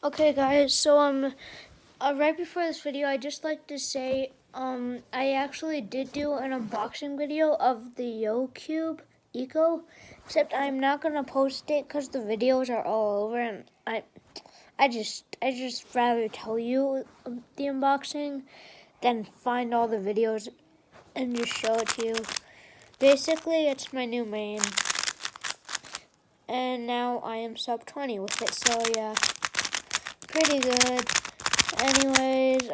Okay guys, so right before this video, I just like to say I actually did do an unboxing video of the Yo Cube Eco, except I'm not gonna post it because the videos are all over, and I just rather tell you the unboxing than find all the videos and just show it to you. Basically, it's my new main, and now I am sub 20 with it, so yeah. Pretty good. Anyways,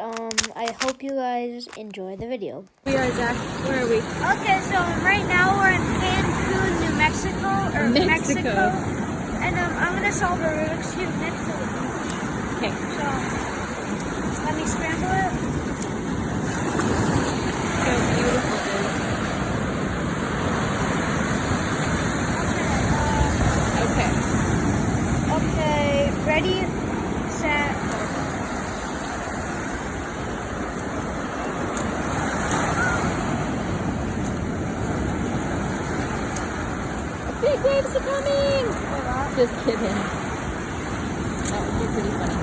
I hope you guys enjoy the video. We are Zach. Where are we? Okay, so right now we're in Cancun, New Mexico, or Mexico. And I'm gonna solve a Rubik's Cube next to the beach. Okay. So let me scramble it. So beautiful. Okay, ready, set. Big waves are coming! Just kidding. That would be pretty funny.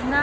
Nice.